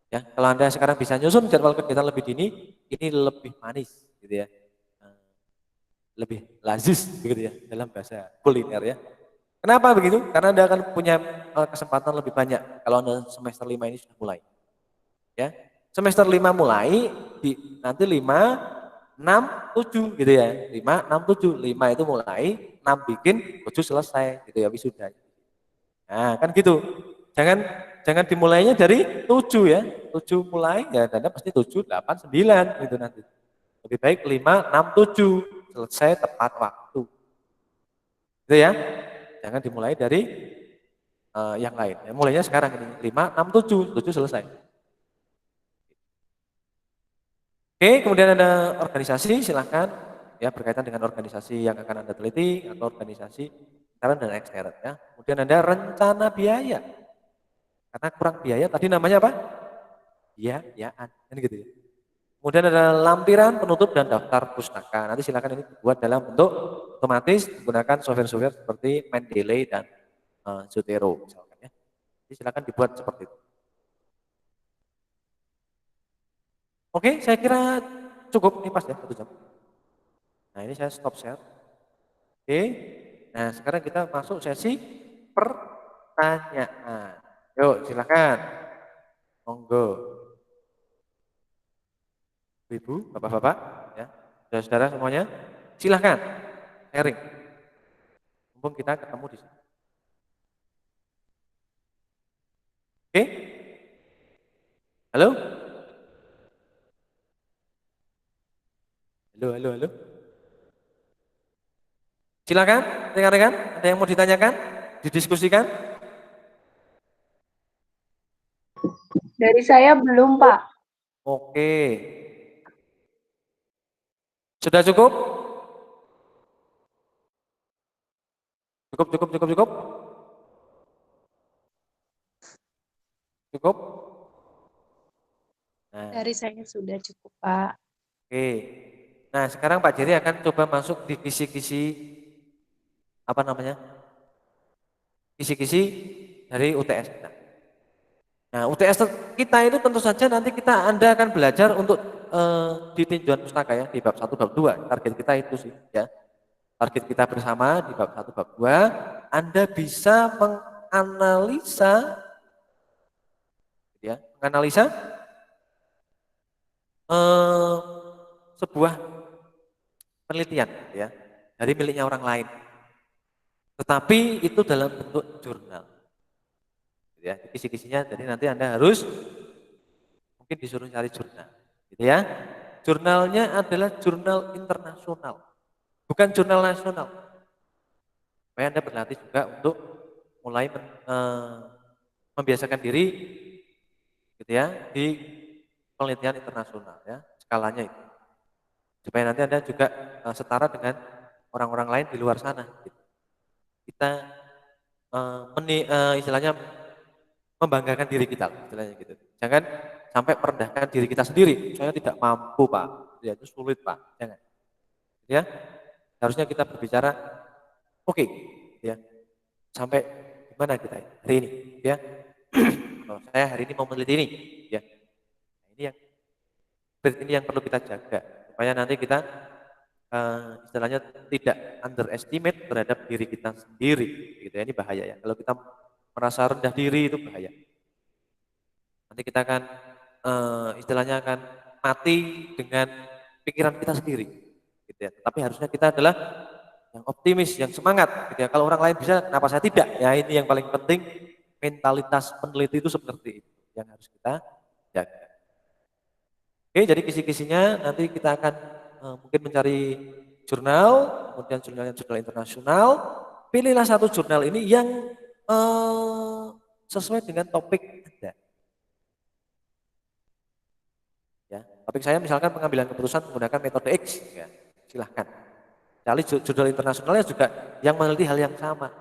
Ya, kalau Anda sekarang bisa nyusun jadwal kegiatan lebih dini, ini lebih manis gitu ya. Lebih lazis begitu ya dalam bahasa kuliner ya. Kenapa begitu? Karena Anda akan punya kesempatan lebih banyak kalau Anda semester 5 ini sudah mulai. Ya. Semester 5 mulai, nanti 5, 6, 7 gitu ya. 5, 6, 7. 5 itu mulai, 6 bikin, 7 selesai gitu ya wisuda. Nah, kan gitu. Jangan dimulainya dari 7 ya. 7 mulai ya Anda pasti 7, 8, 9 gitu nanti. Lebih baik 5, 6, 7 selesai tepat waktu. Gitu ya. Jangan dimulai dari yang lain. Ya, mulainya sekarang ini 5, 6, 7, 7 selesai. Oke, kemudian ada organisasi, silahkan ya berkaitan dengan organisasi yang akan Anda teliti atau organisasi intern dan ekstern ya. Kemudian ada rencana biaya. Karena kurang biaya tadi namanya apa? Biayaan, kan gitu ya. Kemudian ada lampiran, penutup dan daftar pustaka. Nanti silahkan ini dibuat dalam bentuk otomatis menggunakan software-software seperti Mendeley dan Zotero misalkan ya. Jadi silahkan dibuat seperti itu. Oke, saya kira cukup, ini pas ya 1 jam. Nah ini saya stop share. Oke, nah sekarang kita masuk sesi pertanyaan. Yuk silakan, monggo. Ibu, bapak-bapak, ya, saudara-saudara semuanya, silakan sharing. Mumpung kita ketemu di sini. Oke, halo, halo. Silakan, rekan-rekan, ada yang mau ditanyakan, didiskusikan? Dari saya belum, Pak. Oke, sudah cukup? Cukup. Cukup? Nah, Dari saya sudah cukup, Pak. oke. Nah, sekarang Pak Jerry akan coba masuk di kisi-kisi apa namanya? Kisi-kisi dari UTS kita. Nah, UTS kita itu tentu saja nanti Anda akan belajar untuk di tinjauan pustaka ya, di bab 1, bab 2. Target kita itu sih ya. Target kita bersama di bab 1, bab 2, Anda bisa menganalisa ya, sebuah penelitian ya dari miliknya orang lain. Tetapi itu dalam bentuk jurnal. Ya, kisi-kisinya jadi nanti Anda harus mungkin disuruh cari jurnal, gitu ya. Jurnalnya adalah jurnal internasional, bukan jurnal nasional. Supaya Anda berlatih juga untuk mulai membiasakan diri, gitu ya, di penelitian internasional ya, skalanya itu. Supaya nanti Anda juga setara dengan orang-orang lain di luar sana. Gitu. Kita istilahnya membanggakan diri kita, istilahnya gitu. Jangan sampai merendahkan diri kita sendiri. Saya tidak mampu, Pak. Ya, itu sulit, Pak. Jangan. Ya, harusnya kita berbicara, oke, ya, sampai gimana kita hari ini, ya. Kalau saya hari ini mau meneliti ini, ya. Ini yang perlu kita jaga supaya nanti kita istilahnya tidak underestimate terhadap diri kita sendiri, gitu ya. Ini bahaya ya. Kalau kita merasa rendah diri itu bahaya. Nanti kita akan istilahnya akan mati dengan pikiran kita sendiri, gitu ya. Tapi harusnya kita adalah yang optimis, yang semangat, gitu ya. Kalau orang lain bisa, kenapa saya tidak? Ya ini yang paling penting, mentalitas peneliti itu seperti itu yang harus kita jaga. Oke, jadi kisi-kisinya nanti kita akan mungkin mencari jurnal, kemudian jurnal internasional. Pilihlah satu jurnal ini yang sesuai dengan topik Anda. Ya, topik saya misalkan pengambilan keputusan menggunakan metode X, ya, silahkan. Cari jurnal internasionalnya juga yang meneliti hal yang sama.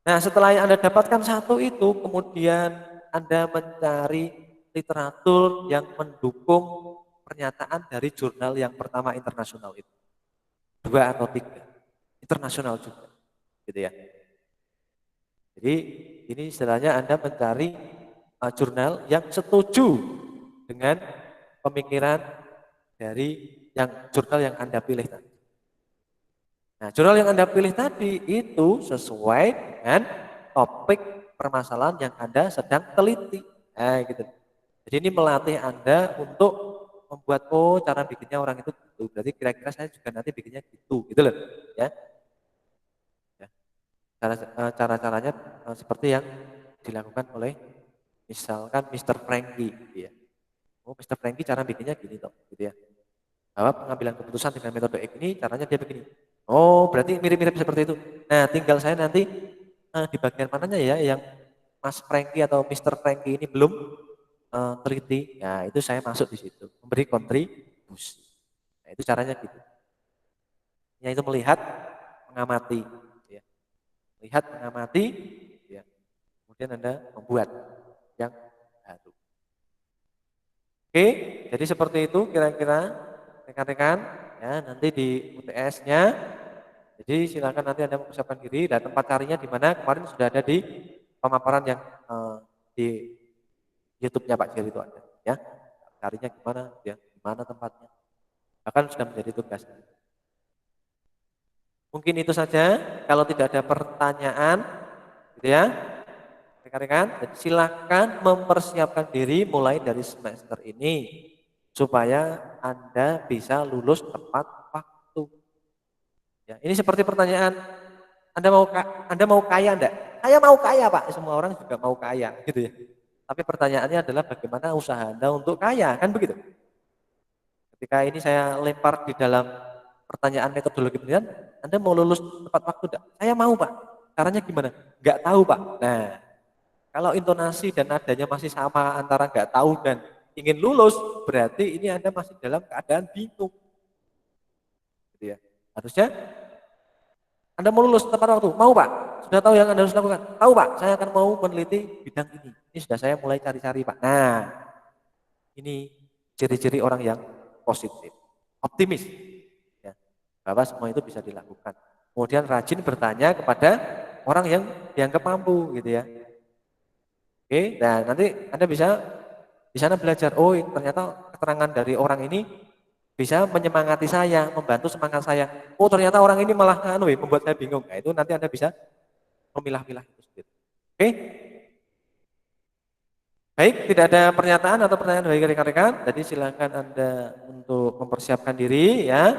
Nah, setelah yang Anda dapatkan satu itu, kemudian Anda mencari literatur yang mendukung pernyataan dari jurnal yang pertama internasional itu. 2 atau 3. Internasional juga. Gitu ya. Jadi ini istilahnya Anda mencari jurnal yang setuju dengan pemikiran dari jurnal yang Anda pilih tadi. Nah, jurnal yang Anda pilih tadi itu sesuai dengan topik permasalahan yang Anda sedang teliti. Nah, gitu. Jadi ini melatih Anda untuk membuat cara bikinnya orang itu gitu. Berarti kira-kira saya juga nanti bikinnya gitu loh, ya. Cara-caranya seperti yang dilakukan oleh misalkan Mr. Frankie, gitu ya. Oh, Mr. Frankie cara bikinnya gini toh, gitu ya. Bahwa pengambilan keputusan dengan metode X ini caranya dia begini. Oh, berarti mirip-mirip seperti itu. Nah, tinggal saya nanti di bagian mananya ya yang Mas Frankie atau Mr. Frankie ini belum teliti, ya itu saya masuk di situ, memberi kontribusi. Nah, itu caranya gitu. Yaitu melihat, mengamati, ya. Melihat, mengamati, ya. Kemudian Anda membuat yang baru. Oke, jadi seperti itu kira-kira rekan-rekan, ya nanti di UTS-nya. Jadi silakan nanti Anda mempersiapkan diri dan tempat carinya di mana kemarin sudah ada di pemaparan yang di YouTube-nya Pak Jerry itu ada, ya. carinya gimana, ya, gimana tempatnya. Bahkan sudah menjadi tugas. Mungkin itu saja. Kalau tidak ada pertanyaan, gitu ya, rekan-rekan, silakan mempersiapkan diri mulai dari semester ini supaya Anda bisa lulus tepat waktu. Ya, ini seperti pertanyaan, Anda mau kaya enggak? Saya mau kaya, Pak. Semua orang juga mau kaya, gitu ya. Tapi pertanyaannya adalah bagaimana usaha Anda untuk kaya, kan begitu? Ketika ini saya lempar di dalam pertanyaan metodologi pendidikan, Anda mau lulus tepat waktu enggak? Saya mau, Pak. Caranya gimana? Enggak tahu, Pak. Nah, kalau intonasi dan nadanya masih sama antara enggak tahu dan ingin lulus, berarti ini Anda masih dalam keadaan bingung. Gitu ya. Harusnya Anda mau lulus tepat waktu, mau Pak? Sudah tahu yang Anda harus lakukan? Tahu Pak, saya akan mau meneliti bidang ini. Ini sudah saya mulai cari-cari Pak. Nah, ini ciri-ciri orang yang positif, optimis. Ya, bahwa semua itu bisa dilakukan. Kemudian rajin bertanya kepada orang yang dianggap mampu, gitu ya. Oke, nah nanti Anda bisa di sana belajar. Oh, ternyata keterangan dari orang ini bisa menyemangati saya, membantu semangat saya. Oh, ternyata orang ini malah membuat saya bingung. Nah, itu nanti Anda bisa memilah-milah itu sendiri. Oke? Baik, tidak ada pernyataan atau pertanyaan dari rekan-rekan. Jadi silakan Anda untuk mempersiapkan diri ya.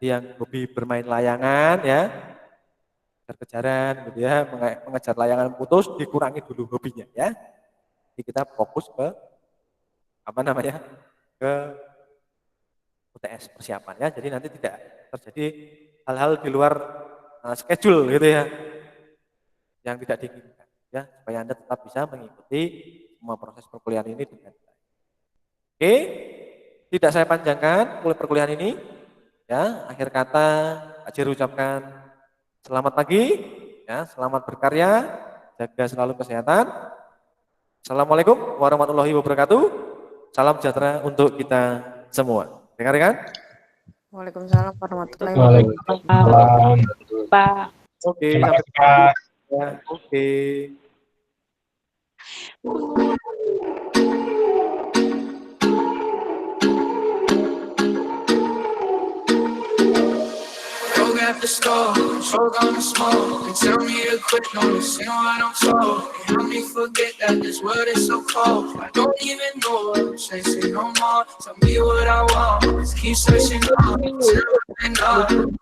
Yang hobi bermain layangan ya. Kejar-kejaran gitu ya, mengejar layangan putus dikurangi dulu hobinya ya. Jadi kita fokus ke apa namanya? Ke UTS persiapan ya. Jadi nanti tidak terjadi hal-hal di luar schedule gitu ya, yang tidak diinginkan ya, supaya Anda tetap bisa mengikuti semua proses perkuliahan ini dengan baik. Oke, tidak saya panjangkan perkuliahan ini ya. Akhir kata Pak Jir ucapkan selamat pagi ya, selamat berkarya, jaga selalu kesehatan. Assalamualaikum warahmatullahi wabarakatuh. Salam sejahtera untuk kita semua. Rekan-rekan? Waalaikumsalam warahmatullahi wabarakatuh. Waalaikumsalam. Pak. Oke, Terima sampai kasih, Pak. ya. Oke. Rogue after store, choke on the smoke. They tell me to quit noticing what I'm told. They help me forget that this world is so cold. I don't even know what I'm chasing no more. Tell me what I want, just keep searching on. And on,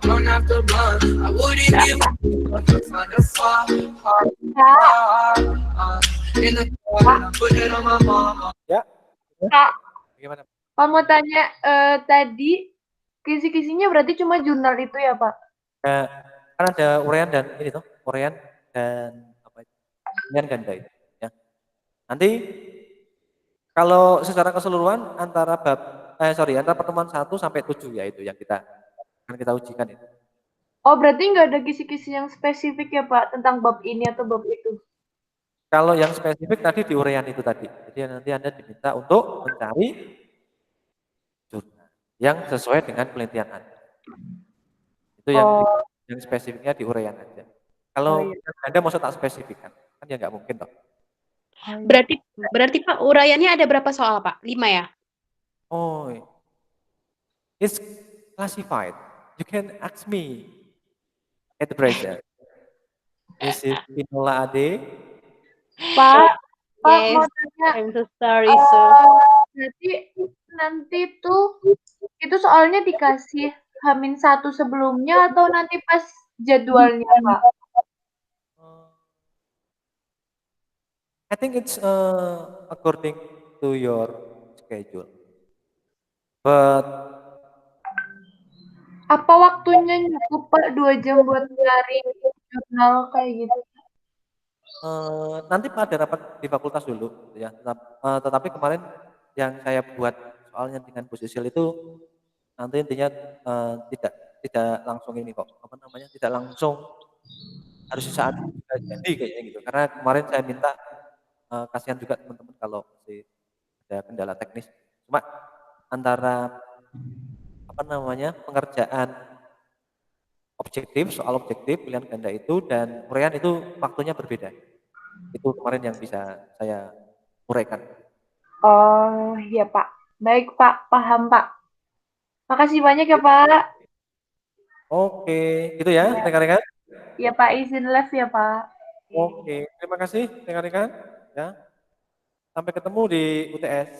run after blood. I wouldn't give up to find a far in the car. I put it on my mama. Ya. Kak, Bagaimana? Pak mau tanya tadi kisi-kisinya berarti cuma jurnal itu ya Pak? Kan ada urean dan ini tuh, urean dan apa itu? Urean ganda itu, ya. Nanti kalau secara keseluruhan antara antara pertemuan 1 sampai 7 ya itu yang akan kita ujikan itu. Oh berarti nggak ada kisi-kisi yang spesifik ya Pak tentang bab ini atau bab itu? Kalau yang spesifik tadi di urean itu tadi. Jadi nanti Anda diminta untuk mencari jurnal yang sesuai dengan penelitian Anda. Itu yang spesifiknya di urean aja. Kalau Anda mau tak spesifikkan, kan ya nggak mungkin toh. Berarti Pak uraiannya ada berapa soal Pak? 5 ya? Oh, it's classified. You can ask me at the present. This is Pinola Ade. Pak, Yes, mau tanya, I'm so sorry, sir. berarti nanti tuh itu soalnya dikasih H-1 sebelumnya atau nanti pas jadwalnya Pak? I think it's according to your schedule. But Apa waktunya cukup Pak 2 jam buat nyari jurnal kayak gitu? nanti pada rapat di fakultas dulu ya. Tetapi kemarin yang saya buat soalnya dengan posisi itu nanti intinya tidak langsung ini kok, apa namanya, tidak langsung harus saat itu juga jadi kayaknya gitu. Karena kemarin saya minta kasihan juga teman-teman kalau masih ada kendala teknis. Cuma antara apa namanya, pengerjaan soal objektif pilihan ganda itu dan uraian itu waktunya berbeda. Itu kemarin yang bisa saya uraikan. Oh, ya Pak. Baik Pak, paham Pak. Makasih banyak ya Pak. Oke, itu ya rekan-rekan. Ya Pak, izin live ya Pak. Oke, terima kasih rekan-rekan. Ya, sampai ketemu di UTS.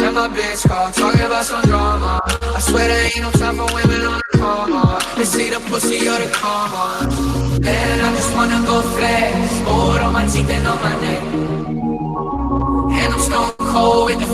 And my bitch call, talking about some drama. I swear there ain't no time for women on the call. They see the pussy or the karma. And I just wanna go flex. Gold on my teeth and on my neck. And I'm stone cold with the